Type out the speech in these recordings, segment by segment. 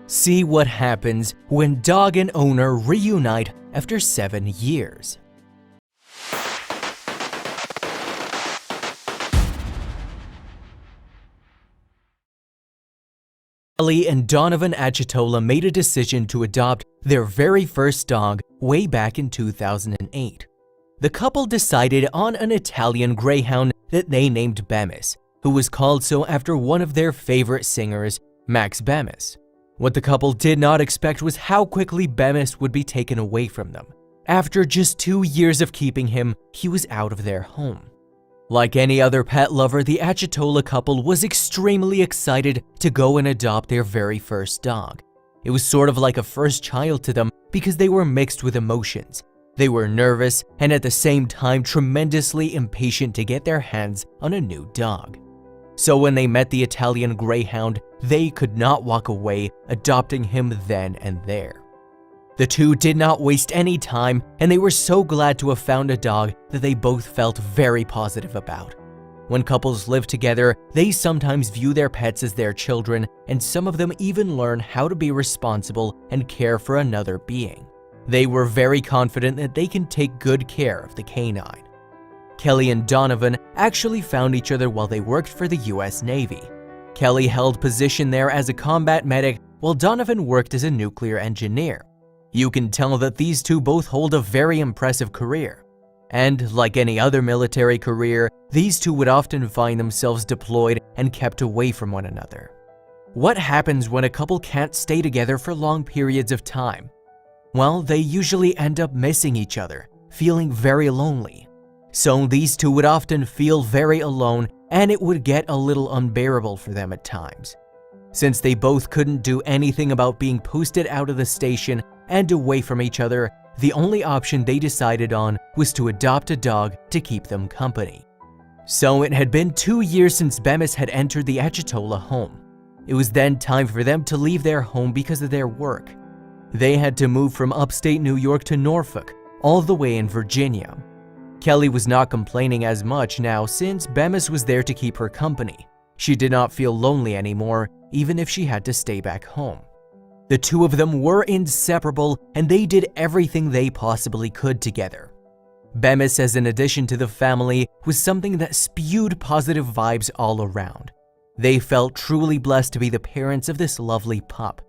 See what happens when dog and owner reunite after 7 years. Kelly and Donovan Agitola made a decision to adopt their very first dog way back in 2008. The couple decided on an Italian greyhound that they named Bemis, who was called so after one of their favorite singers, Max Bemis. What the couple did not expect was how quickly Bemis would be taken away from them. After just 2 years of keeping him, he was out of their home. Like any other pet lover, the Agitola couple was extremely excited to go and adopt their very first dog. It was sort of like a first child to them because they were mixed with emotions. They were nervous and at the same time tremendously impatient to get their hands on a new dog. So when they met the Italian greyhound, they could not walk away, adopting him then and there. The two did not waste any time, and they were so glad to have found a dog that they both felt very positive about. When couples live together, they sometimes view their pets as their children, and some of them even learn how to be responsible and care for another being. They were very confident that they can take good care of the canine. Kelly and Donovan actually found each other while they worked for the US Navy. Kelly held position there as a combat medic, while Donovan worked as a nuclear engineer. You can tell that these two both hold a very impressive career. And like any other military career, these two would often find themselves deployed and kept away from one another. What happens when a couple can't stay together for long periods of time? Well, they usually end up missing each other, feeling very lonely. So these two would often feel very alone, and it would get a little unbearable for them at times. Since they both couldn't do anything about being posted out of the station and away from each other, the only option they decided on was to adopt a dog to keep them company. So it had been 2 years since Bemis had entered the Agitola home. It was then time for them to leave their home because of their work. They had to move from upstate New York to Norfolk, all the way in Virginia. Kelly was not complaining as much now since Bemis was there to keep her company. She did not feel lonely anymore, even if she had to stay back home. The two of them were inseparable, and they did everything they possibly could together. Bemis, as an addition to the family, was something that spewed positive vibes all around. They felt truly blessed to be the parents of this lovely pup.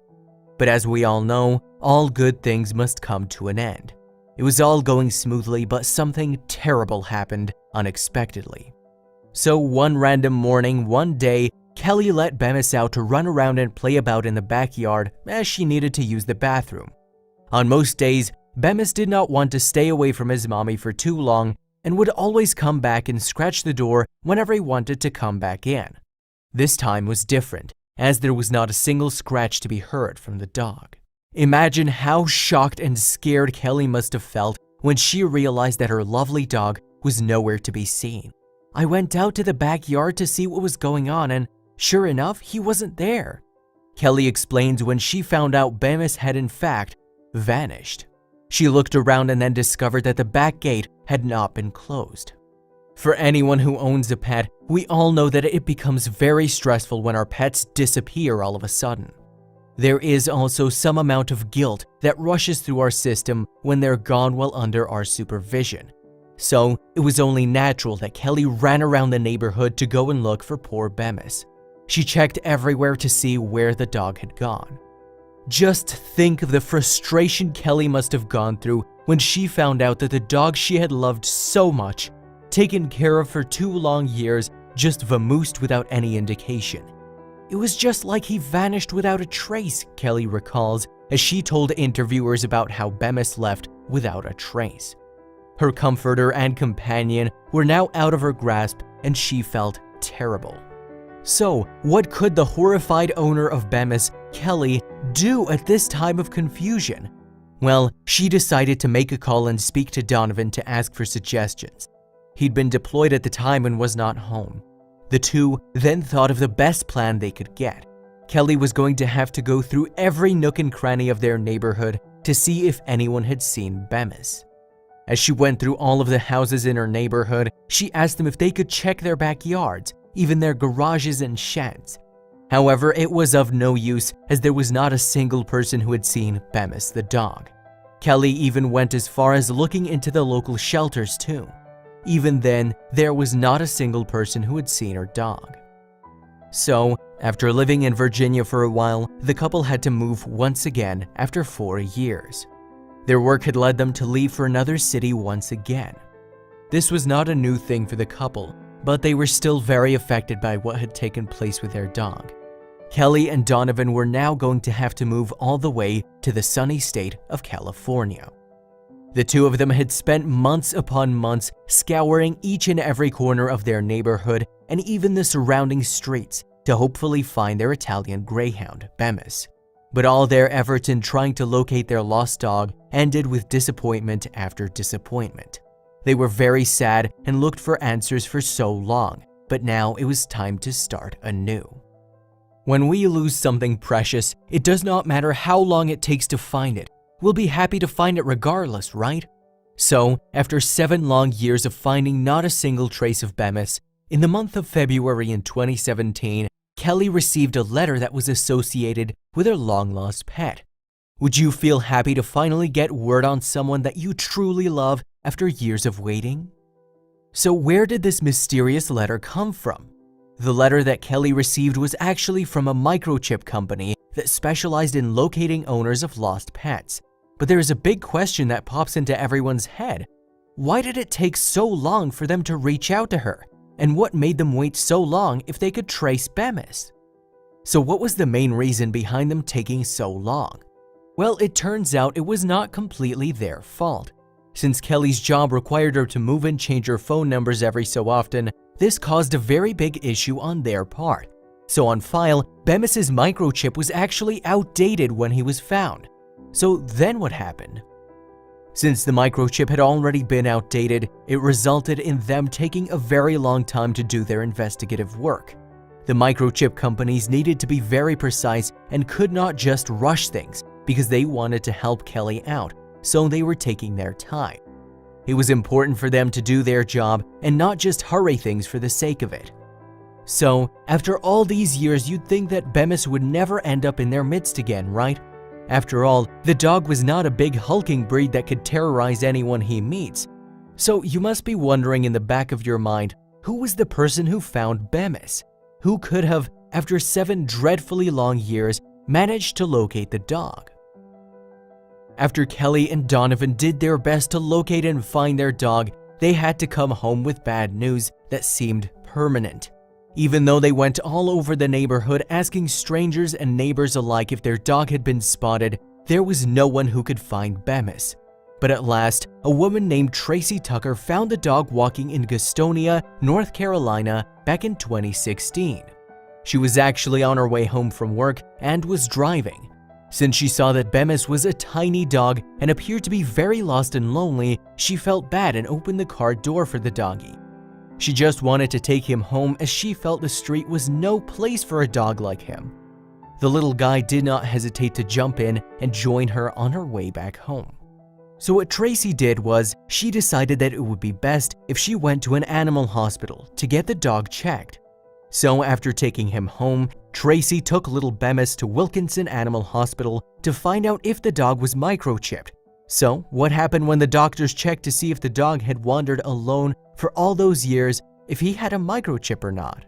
But as we all know, all good things must come to an end. It was all going smoothly, but something terrible happened unexpectedly. So one random morning, one day, Kelly let Bemis out to run around and play about in the backyard as she needed to use the bathroom. On most days, Bemis did not want to stay away from his mommy for too long and would always come back and scratch the door whenever he wanted to come back in. This time was different, as there was not a single scratch to be heard from the dog. Imagine how shocked and scared Kelly must have felt when she realized that her lovely dog was nowhere to be seen. I went out to the backyard to see what was going on, and sure enough, he wasn't there. Kelly explains when she found out Bemis had in fact vanished. She looked around and then discovered that the back gate had not been closed. For anyone who owns a pet, we all know that it becomes very stressful when our pets disappear all of a sudden. There is also some amount of guilt that rushes through our system when they're gone while under our supervision. So it was only natural that Kelly ran around the neighborhood to go and look for poor Bemis. She checked everywhere to see where the dog had gone. Just think of the frustration Kelly must have gone through when she found out that the dog she had loved so much, taken care of for 2 long years, just vamoosed without any indication. It was just like he vanished without a trace, Kelly recalls, as she told interviewers about how Bemis left without a trace. Her comforter and companion were now out of her grasp, and she felt terrible. So, what could the horrified owner of Bemis, Kelly, do at this time of confusion? Well, she decided to make a call and speak to Donovan to ask for suggestions. He'd been deployed at the time and was not home. The two then thought of the best plan they could get. Kelly was going to have to go through every nook and cranny of their neighborhood to see if anyone had seen Bemis. As she went through all of the houses in her neighborhood, she asked them if they could check their backyards, even their garages and sheds. However, it was of no use as there was not a single person who had seen Bemis the dog. Kelly even went as far as looking into the local shelters too. Even then, there was not a single person who had seen her dog. So, after living in Virginia for a while, the couple had to move once again after 4 years. Their work had led them to leave for another city once again. This was not a new thing for the couple, but they were still very affected by what had taken place with their dog. Kelly and Donovan were now going to have to move all the way to the sunny state of California. The two of them had spent months upon months scouring each and every corner of their neighborhood and even the surrounding streets to hopefully find their Italian greyhound, Bemis. But all their efforts in trying to locate their lost dog ended with disappointment after disappointment. They were very sad and looked for answers for so long, but now it was time to start anew. When we lose something precious, it does not matter how long it takes to find it. We'll be happy to find it regardless, right? So, after 7 long years of finding not a single trace of Bemis, in the month of February in 2017, Kelly received a letter that was associated with her long-lost pet. Would you feel happy to finally get word on someone that you truly love after years of waiting? So where did this mysterious letter come from? The letter that Kelly received was actually from a microchip company that specialized in locating owners of lost pets. But there is a big question that pops into everyone's head. Why did it take so long for them to reach out to her? And what made them wait so long if they could trace Bemis? So what was the main reason behind them taking so long? Well, it turns out it was not completely their fault. Since Kelly's job required her to move and change her phone numbers every so often, this caused a very big issue on their part. So on file, Bemis's microchip was actually outdated when he was found. So then what happened? Since the microchip had already been outdated, it resulted in them taking a very long time to do their investigative work. The microchip companies needed to be very precise and could not just rush things because they wanted to help Kelly out, so they were taking their time. It was important for them to do their job and not just hurry things for the sake of it. So, after all these years, you'd think that Bemis would never end up in their midst again, right? After all, the dog was not a big hulking breed that could terrorize anyone he meets. So you must be wondering in the back of your mind, who was the person who found Bemis? Who could have, after 7 dreadfully long years, managed to locate the dog? After Kelly and Donovan did their best to locate and find their dog, they had to come home with bad news that seemed permanent. Even though they went all over the neighborhood asking strangers and neighbors alike if their dog had been spotted, there was no one who could find Bemis. But at last, a woman named Tracy Tucker found the dog walking in Gastonia, North Carolina back in 2016. She was actually on her way home from work and was driving. Since she saw that Bemis was a tiny dog and appeared to be very lost and lonely, she felt bad and opened the car door for the doggy. She just wanted to take him home as she felt the street was no place for a dog like him. The little guy did not hesitate to jump in and join her on her way back home. So what Tracy did was, she decided that it would be best if she went to an animal hospital to get the dog checked. So after taking him home, Tracy took little Bemis to Wilkinson Animal Hospital to find out if the dog was microchipped. So what happened when the doctors checked to see if the dog had wandered alone for all those years, if he had a microchip or not?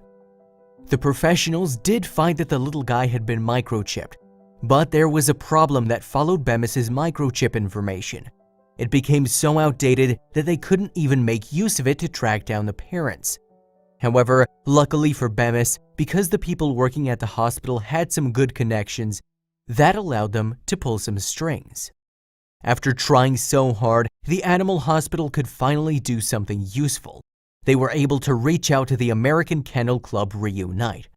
The professionals did find that the little guy had been microchipped, but there was a problem that followed Bemis's microchip information. It became so outdated that they couldn't even make use of it to track down the parents. However, luckily for Bemis, because the people working at the hospital had some good connections, that allowed them to pull some strings. After trying so hard, the animal hospital could finally do something useful. They were able to reach out to the American Kennel Club Reunite.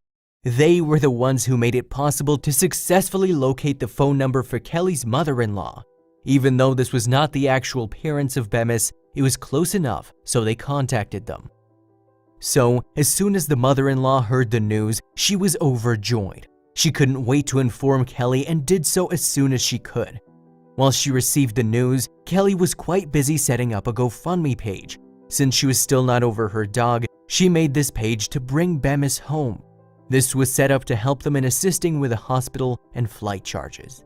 They were the ones who made it possible to successfully locate the phone number for Kelly's mother-in-law. Even though this was not the actual parents of Bemis, it was close enough, so they contacted them. So, as soon as the mother-in-law heard the news, she was overjoyed. She couldn't wait to inform Kelly and did so as soon as she could. While she received the news, Kelly was quite busy setting up a GoFundMe page. Since she was still not over her dog, she made this page to bring Bemis home. This was set up to help them in assisting with the hospital and flight charges.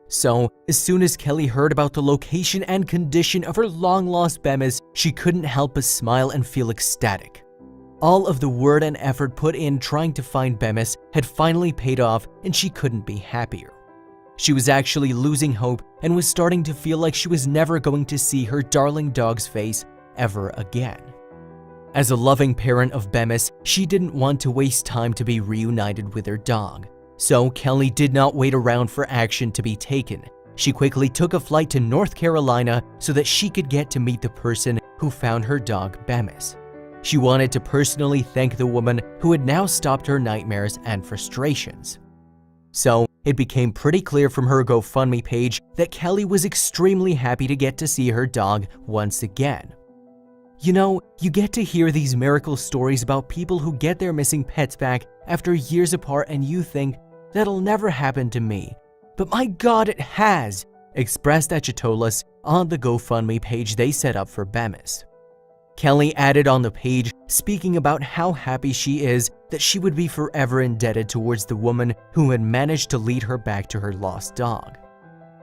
So, as soon as Kelly heard about the location and condition of her long-lost Bemis, she couldn't help but smile and feel ecstatic. All of the work and effort put in trying to find Bemis had finally paid off, and she couldn't be happier. She was actually losing hope and was starting to feel like she was never going to see her darling dog's face ever again. As a loving parent of Bemis, she didn't want to waste time to be reunited with her dog. So Kelly did not wait around for action to be taken. She quickly took a flight to North Carolina so that she could get to meet the person who found her dog Bemis. She wanted to personally thank the woman who had now stopped her nightmares and frustrations. So it became pretty clear from her GoFundMe page that Kelly was extremely happy to get to see her dog once again. You know, you get to hear these miracle stories about people who get their missing pets back after years apart, and you think, that'll never happen to me. But my God, it has, expressed Achitolas on the GoFundMe page they set up for Bemis. Kelly added on the page, speaking about how happy she is that she would be forever indebted towards the woman who had managed to lead her back to her lost dog.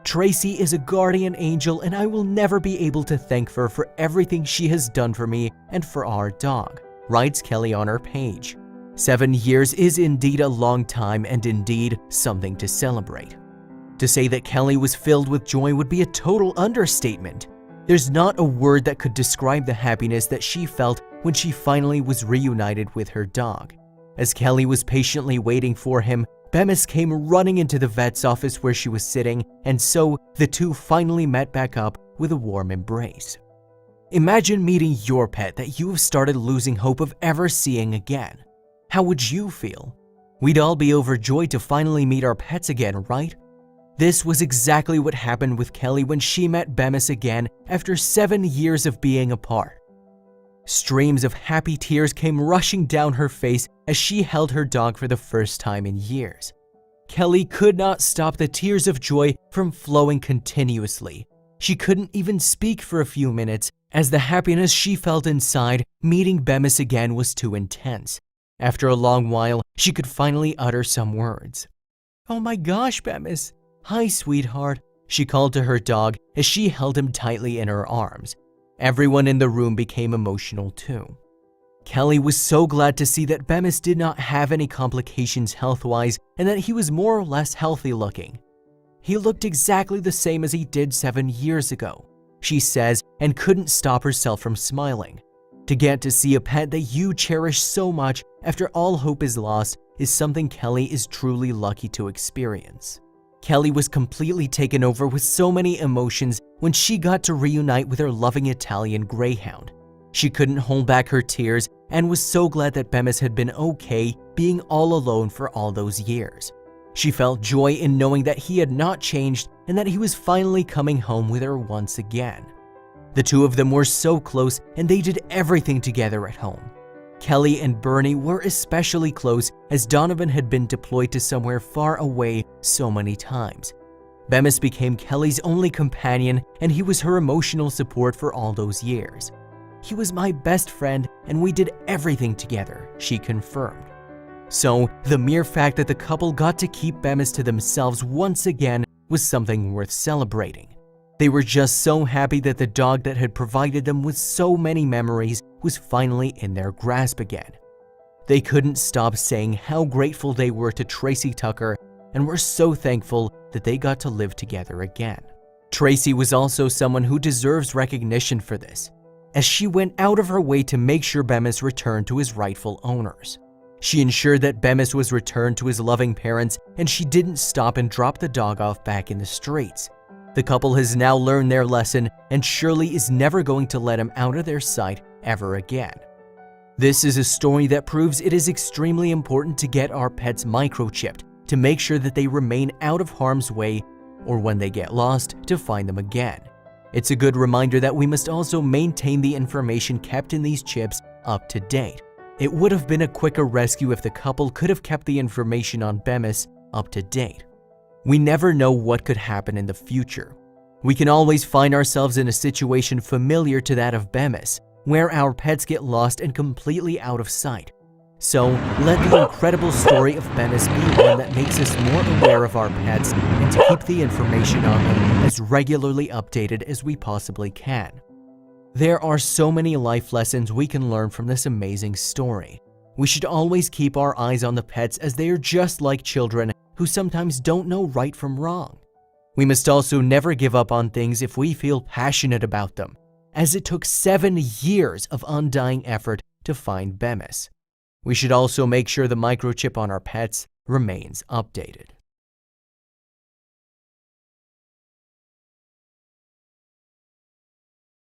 Tracy is a guardian angel, and I will never be able to thank her for everything she has done for me and for our dog, writes Kelly on her page. 7 years is indeed a long time and indeed something to celebrate. To say that Kelly was filled with joy would be a total understatement. There's not a word that could describe the happiness that she felt when she finally was reunited with her dog. As Kelly was patiently waiting for him, Bemis came running into the vet's office where she was sitting, and so the two finally met back up with a warm embrace. Imagine meeting your pet that you have started losing hope of ever seeing again. How would you feel? We'd all be overjoyed to finally meet our pets again, right? This was exactly what happened with Kelly when she met Bemis again after 7 years of being apart. Streams of happy tears came rushing down her face as she held her dog for the first time in years. Kelly could not stop the tears of joy from flowing continuously. She couldn't even speak for a few minutes as the happiness she felt inside meeting Bemis again was too intense. After a long while, she could finally utter some words. "Oh my gosh, Bemis. Hi, sweetheart," she called to her dog as she held him tightly in her arms. Everyone in the room became emotional too. Kelly was so glad to see that Bemis did not have any complications health-wise and that he was more or less healthy looking. "He looked exactly the same as he did 7 years ago," she says, and couldn't stop herself from smiling. To get to see a pet that you cherish so much after all hope is lost is something Kelly is truly lucky to experience. Kelly was completely taken over with so many emotions when she got to reunite with her loving Italian greyhound. She couldn't hold back her tears and was so glad that Bemis had been okay being all alone for all those years. She felt joy in knowing that he had not changed and that he was finally coming home with her once again. The two of them were so close and they did everything together at home. Kelly and Bernie were especially close as Donovan had been deployed to somewhere far away so many times. Bemis became Kelly's only companion and he was her emotional support for all those years. "He was my best friend and we did everything together," she confirmed. So, the mere fact that the couple got to keep Bemis to themselves once again was something worth celebrating. They were just so happy that the dog that had provided them with so many memories was finally in their grasp again. They couldn't stop saying how grateful they were to Tracy Tucker and were so thankful that they got to live together again. Tracy was also someone who deserves recognition for this, as she went out of her way to make sure Bemis returned to his rightful owners. She ensured that Bemis was returned to his loving parents, and she didn't stop and drop the dog off back in the streets. The couple has now learned their lesson, and Shirley is never going to let him out of their sight ever again. This is a story that proves it is extremely important to get our pets microchipped to make sure that they remain out of harm's way, or when they get lost, to find them again. It's a good reminder that we must also maintain the information kept in these chips up to date. It would have been a quicker rescue if the couple could have kept the information on Bemis up to date. We never know what could happen in the future. We can always find ourselves in a situation familiar to that of Bemis, where our pets get lost and completely out of sight. So, let the incredible story of Bemis be one that makes us more aware of our pets and to keep the information on them as regularly updated as we possibly can. There are so many life lessons we can learn from this amazing story. We should always keep our eyes on the pets as they are just like children who sometimes don't know right from wrong. We must also never give up on things if we feel passionate about them, as it took 7 years of undying effort to find Bemis. We should also make sure the microchip on our pets remains updated.